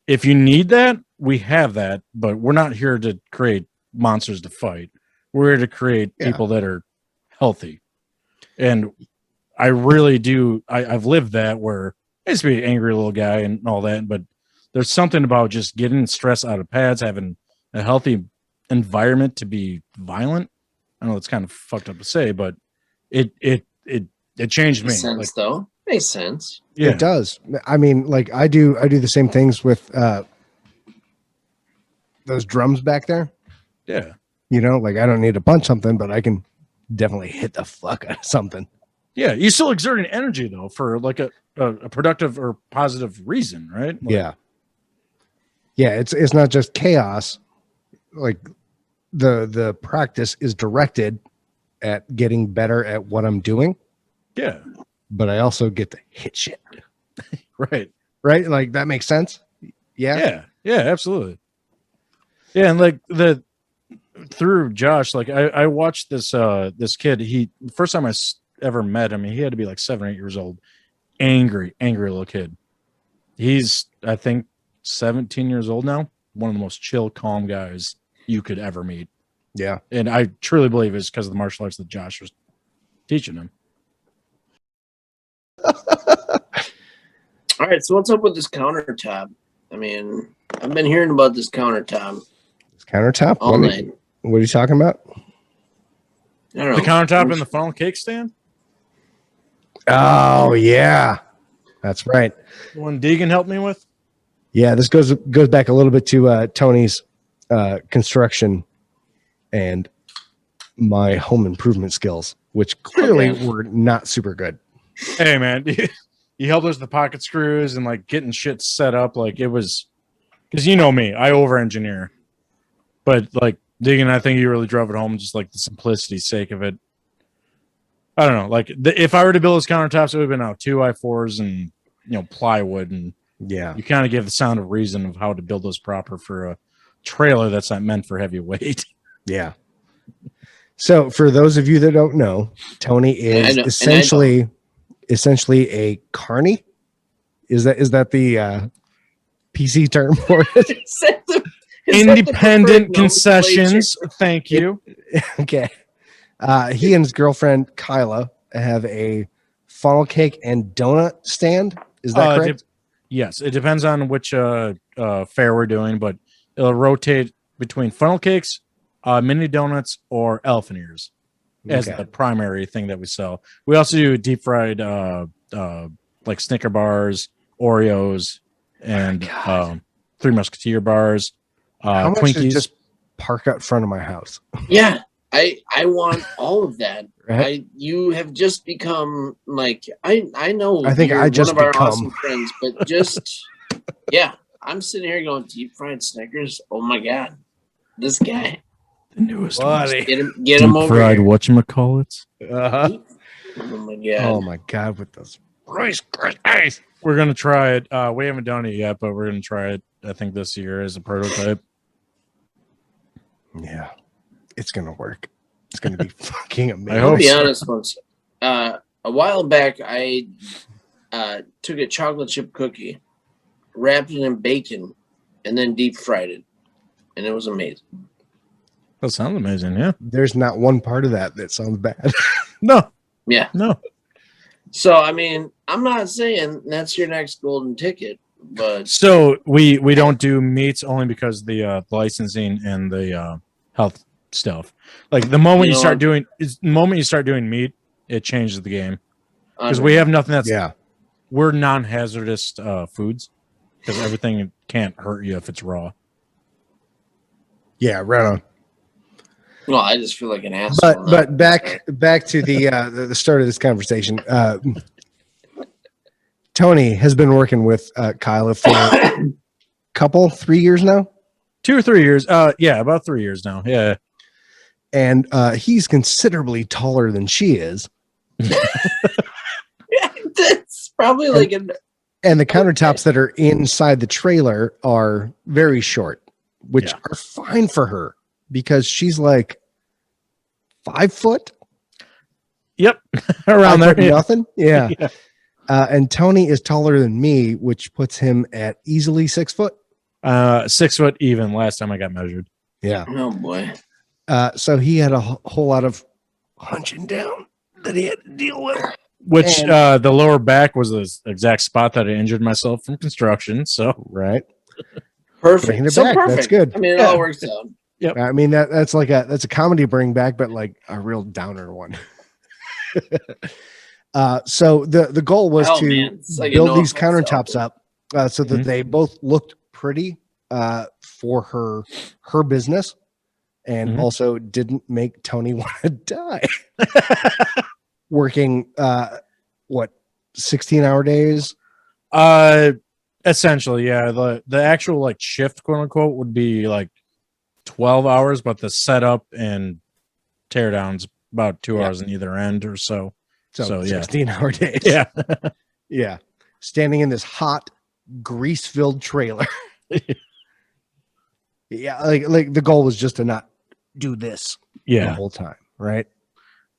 if you need that, we have that, but we're not here to create monsters to fight. We're here to create people that are healthy. And I really do. I've lived that where I used to be an angry little guy and all that, but there's something about just getting stress out of pads, having a healthy environment to be violent. I know it's kind of fucked up to say, but it changed me. Makes sense, though. Makes sense. Yeah. It does. I mean, like I do the same things with those drums back there. Yeah. You know, like I don't need to punch something, but I can definitely hit the fuck out of something. Yeah, you're still exerting energy though for like a productive or positive reason, right? Like, yeah. It's not just chaos. Like the practice is directed at getting better at what I'm doing, yeah, but I also get to hit shit. right. Right? Like that makes sense. Yeah. Yeah, absolutely. Yeah, and like through Josh, like I watched this kid. He first time ever met him, he had to be like 7 or 8 years old. Angry little kid. He's I think 17 years old now. One of the most chill, calm guys you could ever meet. Yeah. And I truly believe it's because of the martial arts that Josh was teaching him. All right, so what's up with this countertop? I mean, I've been hearing about this countertop This countertop. all night. What are you talking about? I don't know. The countertop and the funnel cake stand? Oh yeah. That's right. The one Deegan helped me with? Yeah, this goes back a little bit to Tony's construction and my home improvement skills, which clearly were not super good. Hey man, you helped us with the pocket screws and like getting shit set up. Like it was because you know me, I over engineer. But like Deegan, I think you really drove it home, just like the simplicity's sake of it. I don't know. Like if I were to build those countertops, it would have been out 2x4s and plywood, and Yeah. you kind of give the sound of reason of how to build those proper for a trailer that's not meant for heavy weight. Yeah. So for those of you that don't know, Tony is essentially a carny. Is that the PC term for it? Independent concessions. Thank you. Okay. He and his girlfriend Kyla have a funnel cake and donut stand. Is that correct? Yes, it depends on which fair we're doing, but it'll rotate between funnel cakes, mini donuts, or elephant ears as the primary thing that we sell. We also do deep fried like Snicker bars, Oreos, and Three Musketeer bars. How much Twinkies. is just park out front of my house? Yeah, I want all of that. Right? You have just become like I know. I think you're I just one of our become awesome friends, but just yeah, I'm sitting here going deep fried Snickers. Oh my god, this guy. The newest Buddy. Get him over fried here. whatchamacallits. Oh my god. Oh my god, with those Rice Krispies. We're gonna try it. We haven't done it yet, but we're gonna try it. I think this year as a prototype. Yeah, it's gonna work. It's gonna be fucking amazing. I I'll hope be so. honest, folks. A while back, I took a chocolate chip cookie, wrapped it in bacon, and then deep fried it, and it was amazing. That sounds amazing. Yeah. There's not one part of that sounds bad. No. Yeah. No. So I mean, I'm not saying that's your next golden ticket, but So we don't do meats only because the licensing and the health stuff. Like the moment you start doing meat, it changes the game because we have nothing that's we're non-hazardous foods because everything can't hurt you if it's raw. Yeah, right on. well, I just feel like an asshole. But back to the start of this conversation. Tony has been working with Kyla for a 3 years now. 2 or 3 years. Yeah, about 3 years now. Yeah. And he's considerably taller than she is. That's probably like an. And the countertops that are inside the trailer are very short, which are fine for her because she's like 5 foot. Yep. Around there. Yeah. Nothing. Yeah. And Tony is taller than me, which puts him at easily 6 foot. 6 foot even last time I got measured. Yeah. Oh boy. So he had a whole lot of hunching down that he had to deal with. Which the lower back was the exact spot that I injured myself from construction. So right. Perfect. It So back. perfect. That's good. I mean, it all works out. Yep. I mean that's a comedy bring back, but like a real downer one. So the goal was to like build these countertops up so that they both looked pretty for her business and also didn't make Tony want to die. working what 16-hour days? Essentially, yeah. The actual like shift, quote unquote, would be like 12 hours, but the setup and teardowns about 2 hours in either end or so. So yeah. 16-hour days. Yeah. Yeah. Standing in this hot, grease-filled trailer. Yeah, like the goal was just to not do this the Yeah. whole time, right?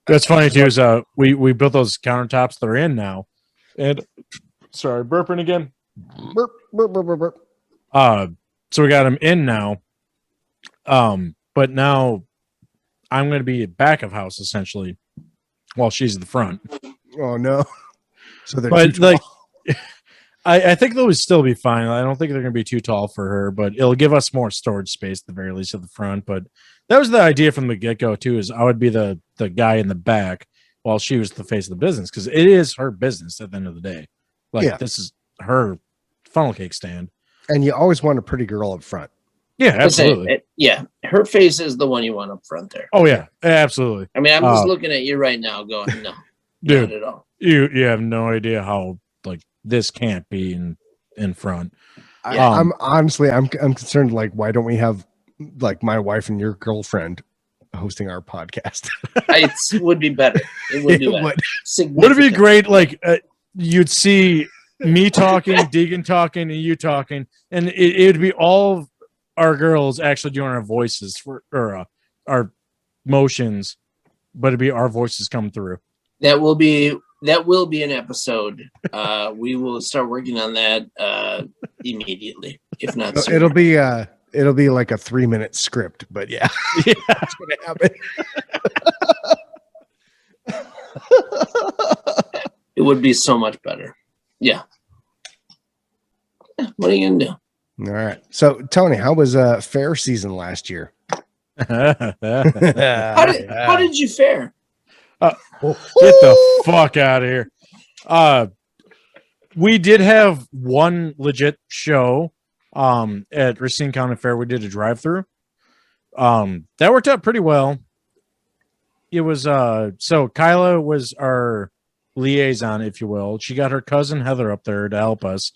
That's funny too, is we built those countertops, they're in now. And sorry, burping again. Burp, burp, burp, burp, burp. So we got them in now. But now I'm going to be back of house essentially while she's at the front. Oh no. So they're But too like tall. I think those still be fine. I don't think they're going to be too tall for her, but it'll give us more storage space at the very least at the front. But that was the idea from the get-go too, is I would be the guy in the back while she was the face of the business, because it is her business at the end of the day. Like this is her funnel cake stand. And you always want a pretty girl up front. Yeah, absolutely. Yeah, her face is the one you want up front there. Oh yeah, absolutely. I mean, I'm just looking at you right now going, no, dude, not at all. You have no idea how like this can't be in front. I'm honestly I'm concerned, like, why don't we have like my wife and your girlfriend hosting our podcast? It would be better. It would be better. Would it be great? Like you'd see me talking, Deegan talking, and you talking, and it would be all our girls actually doing our voices or our motions, but it'd be our voices coming through. That will be an episode. We will start working on that immediately, if not sooner. It'll be like a 3-minute script, but yeah. It's gonna happen. It would be so much better. Yeah. What are you gonna do? All right. So Tony, how was fair season last year? How did you fare? Get the fuck out of here. We did have one legit show at Racine County Fair. We did a drive-through. That worked out pretty well. It was so Kyla was our liaison, if you will. She got her cousin Heather up there to help us,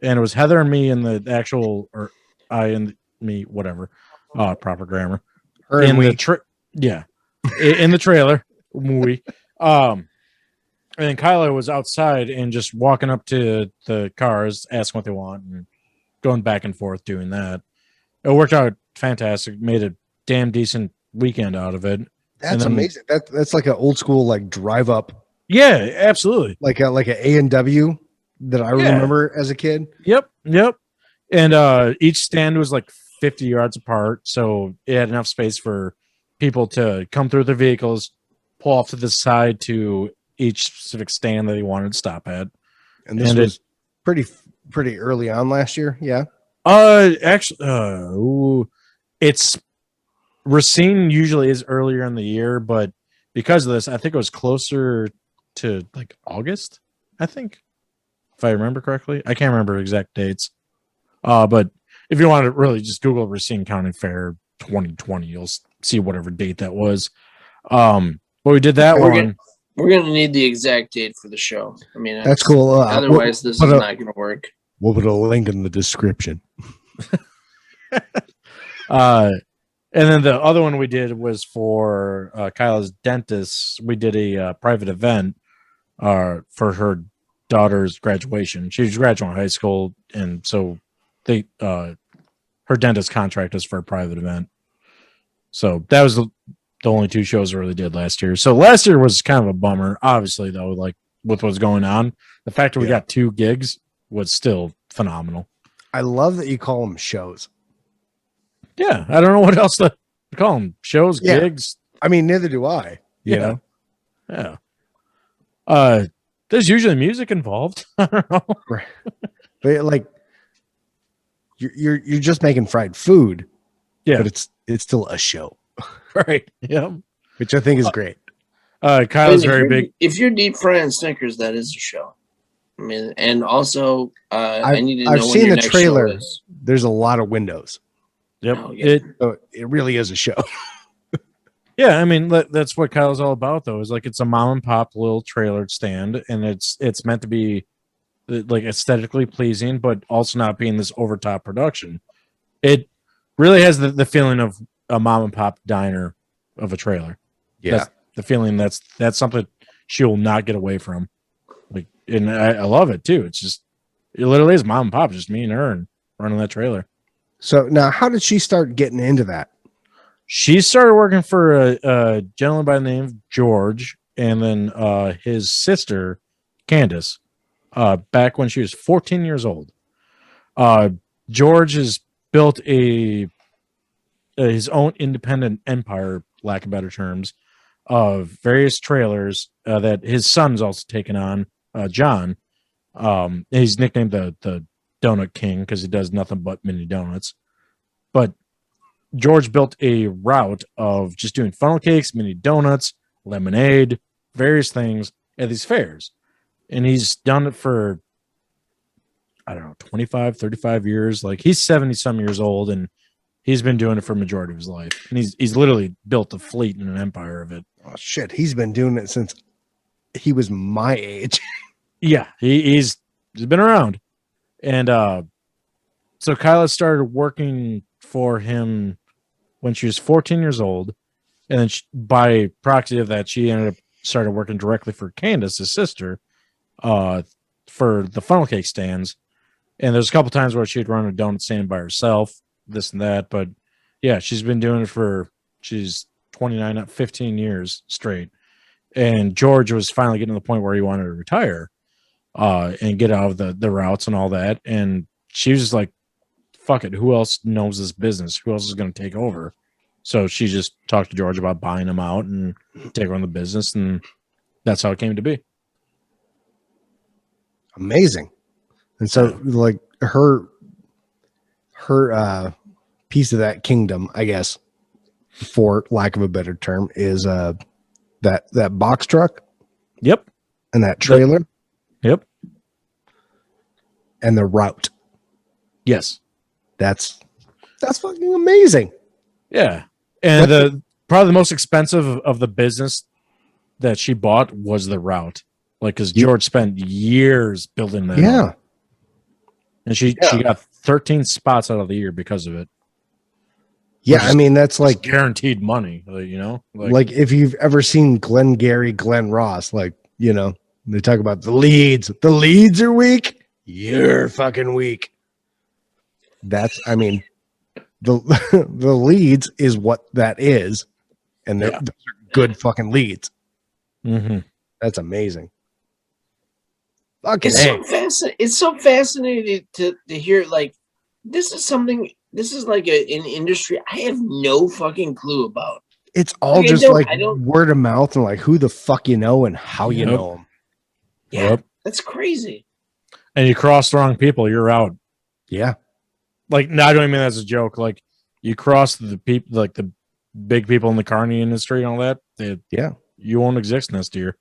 and it was Heather and me in the actual, or I and me, whatever, proper grammar. Her and we. In the trailer movie. And then Kyla was outside and just walking up to the cars, asking what they want, and going back and forth doing that. It worked out fantastic. Made a damn decent weekend out of it. That's amazing. That's like an old school like drive up. Yeah, absolutely. Like a A&W that I remember as a kid. Yep. And each stand was like 50 yards apart, so it had enough space for people to come through their vehicles, pull off to the side to each specific stand that they wanted to stop at. And this was pretty early on last year. Yeah. Actually, it's Racine usually is earlier in the year, but because of this, I think it was closer to like August, I think, if I remember correctly. I can't remember exact dates. But if you want to really just Google Racine County Fair 2020, you'll see whatever date that was. But we did that one. We're going to need the exact date for the show. I mean, that's cool. Otherwise, this is not going to work. We'll put a link in the description. And then the other one we did was for Kyla's dentist. We did a private event for her daughter's graduation. She was graduating high school, and so they her dentist contract us for a private event. So that was the only two shows I really did last year. So last year was kind of a bummer, obviously, though, like with what's going on. The fact that we got 2 gigs was still phenomenal. I love that you call them shows. Yeah, I don't know what else to call them. Shows, gigs. I mean, neither do I. You know? Yeah. There's usually music involved. I don't know. Right. But like, you're just making fried food. Yeah, but it's still a show. Right. Yeah. Which I think is great. Kyle's very big. If you're deep frying Snickers, that is a show. I mean, and also, I need to know I've when seen your the next trailer. show is. There's a lot of windows. Yep. Oh, yeah. So it really is a show. Yeah, I mean that's what Kyle's all about, though. Is like it's a mom and pop little trailer stand, and it's meant to be like aesthetically pleasing, but also not being this overtop production. It really has the feeling of a mom and pop diner of a trailer. Yeah. That's the feeling. That's something she will not get away from. Like, and I love it too. It's just it literally is mom and pop, just me and her, and running that trailer. So now, how did she start getting into that? She started working for a gentleman by the name of George, and then his sister, Candace, back when she was 14 years old. George has built his own independent empire, lack of better terms, of various trailers that his son's also taken on, John. He's nicknamed the Donut King because he does nothing but mini donuts. But George built a route of just doing funnel cakes, mini donuts, lemonade, various things at these fairs. And he's done it for, I don't know, 25, 35 years. Like he's 70 some years old and he's been doing it for a majority of his life. And he's literally built a fleet and an empire of it. Oh shit, he's been doing it since he was my age. Yeah, he's been around. And so Kyla started working for him when she was 14 years old. And then by proxy of that, she ended up started working directly for Candace, his sister, for the funnel cake stands. And there's a couple times where she'd run a donut stand by herself, this and that. But yeah, she's been doing it she's 29, not 15 years straight. And George was finally getting to the point where he wanted to retire and get out of the routes and all that. And she was just like, fuck it. Who else knows this business? Who else is going to take over? So she just talked to George about buying him out and take over the business. And that's how it came to be. Amazing. And so like her piece of that kingdom, I guess, for lack of a better term, is that box truck. Yep. And that trailer. Yep. And the route. Yes. That's fucking amazing. Yeah. And probably the most expensive of the business that she bought was the route. Like, because George spent years building that. Yeah. Up. And she got 13 spots out of the year because of it. Yeah, I mean, that's like guaranteed money, you know? Like if you've ever seen Glenn Ross, like, you know, they talk about the leads. The leads are weak. You're fucking weak. That's, I mean, the leads is what that is. And they're good fucking leads. Mm-hmm. That's amazing. It's so fascinating to hear. Like, this is like an industry I have no fucking clue about. It's all just like word of mouth and like who the fuck you know and how you know them. Yeah, that's crazy. And you cross the wrong people, you're out. Yeah. Like, no, I don't even mean that as a joke. Like, you cross the people, like the big people in the carny industry and all that. You won't exist next year.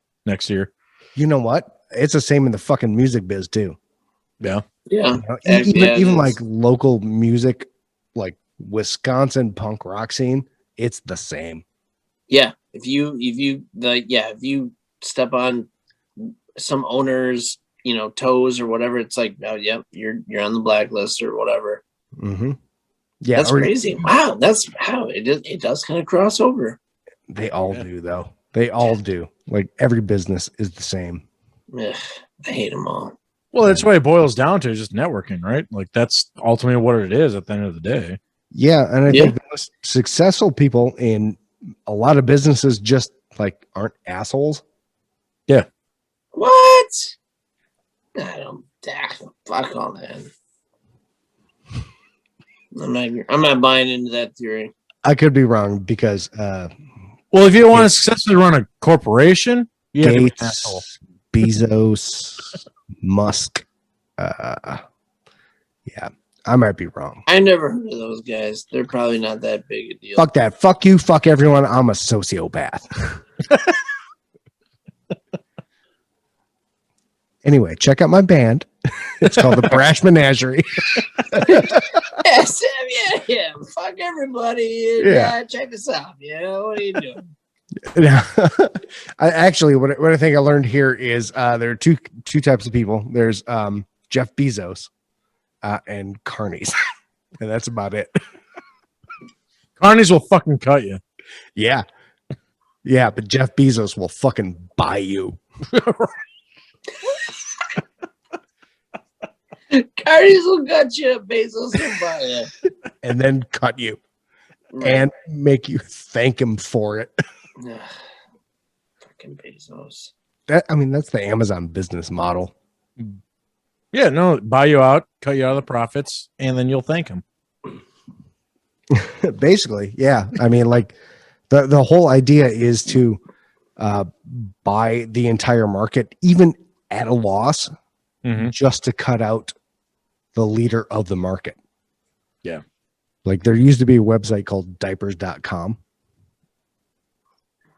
You know what? It's the same in the fucking music biz too. Yeah. Yeah. You know, even like local music, like Wisconsin punk rock scene, it's the same. Yeah. If you step on some owner's, you know, toes or whatever, it's like, oh, yep, you're on the blacklist or whatever. Mm-hmm. Yeah. That's crazy. Wow. That's how it does kind of cross over. They all do though. They all do. Like every business is the same. Ugh, I hate them all. Well, that's what it boils down to, just networking, right? Like that's ultimately what it is at the end of the day. Yeah, and I think the most successful people in a lot of businesses just like aren't assholes. Yeah. What? I don't. Fuck all that. I'm not buying into that theory. I could be wrong because well, if you want to successfully run a corporation, you have to be an asshole. Bezos, Musk. Yeah, I might be wrong. I never heard of those guys. They're probably not that big a deal. Fuck that. Fuck you. Fuck everyone. I'm a sociopath. Anyway, check out my band. It's called the Brash Menagerie. Yes. Yeah. Fuck everybody. Yeah. Check this out. Yeah, what are you doing? I actually, what I think I learned here is there are two types of people. There's Jeff Bezos and carnies, and that's about it. Carnies will fucking cut you. Yeah, but Jeff Bezos will fucking buy you. Cardies will cut you. Bezos will buy you. And then cut you and make you thank him for it. Fucking Bezos. That's the Amazon business model. Yeah, no, buy you out, cut you out of the profits, and then you'll thank him. Basically, yeah. Like the whole idea is to buy the entire market, even at a loss, just to cut out the leader of the market. Yeah. Like there used to be a website called diapers.com.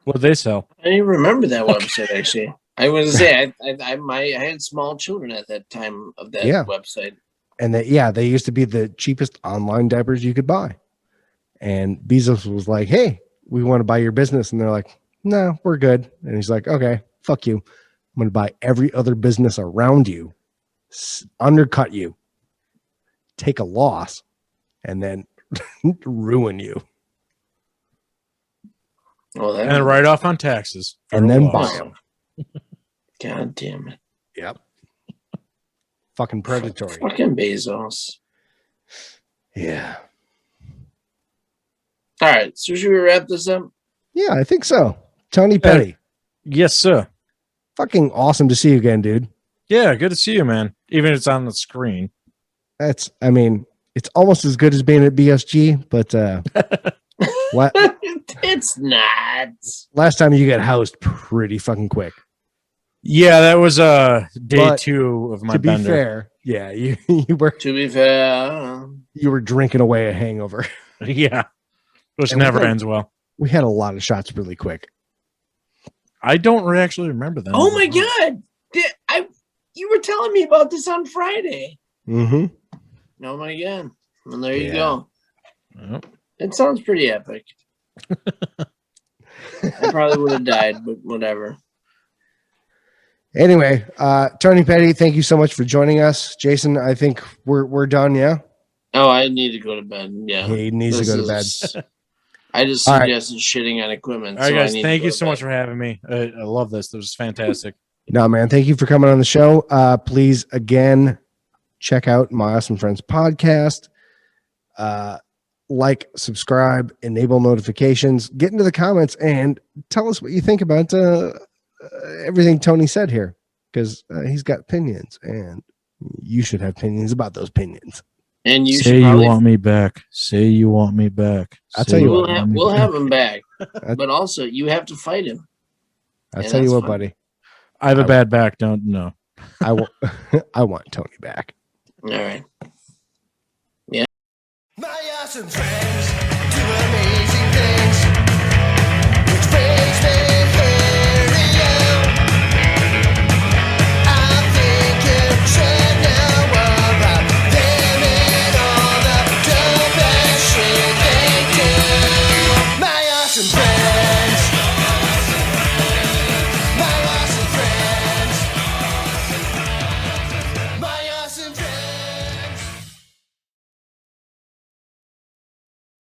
What do they sell? I didn't remember that website actually. I was to say I had small children at that time of that website. And they used to be the cheapest online diapers you could buy. And Bezos was like, "Hey, we want to buy your business." And they're like, "No, we're good." And he's like, "Okay, fuck you. I'm going to buy every other business around you, undercut you, take a loss, and then ruin you." Well, And then write off on taxes. And then buy them. God damn it. Yep. Fucking predatory. Fucking Bezos. Yeah. All right. So should we wrap this up? Yeah, I think so. Tony Petty. Yes, sir. Fucking awesome to see you again, dude. Yeah, good to see you, man. Even if it's on the screen. It's almost as good as being at BSG, but it's not. Last time you got housed pretty fucking quick. Yeah, that was day But 2 of my to be bender. fair, yeah, you were To be fair, you were drinking away a hangover. Yeah, which And never ends well. We had a lot of shots really quick. I don't actually remember that. oh my god! You were telling me about this on Friday. Mm-hmm. Oh my god! Well, there you Yeah. go. Yep. It sounds pretty epic. I probably would have died, but whatever. Anyway, Tony Petty, thank you so much for joining us. Jason, I think we're done. Yeah. Oh, I need to go to bed. Yeah, He needs to go to bed. I just All right. suggested shitting on equipment. All right, so guys. I need to Thank go you to so bed. much for having me. I love this. This was fantastic. No, man. Thank you for coming on the show. Please, again, check out My Awesome Friends podcast. Like, subscribe, enable notifications, get into the comments, and tell us what you think about everything Tony said here, because he's got opinions, and you should have opinions about those opinions. And you Say should you probably, want me back. Say you want me back. I'll Say tell you you what. want me we'll back. have him back, but also you have to fight him. I'll Yeah, tell you that's what, fine. buddy. I have a bad back. Don't know. I want Tony back. All right. My awesome friends.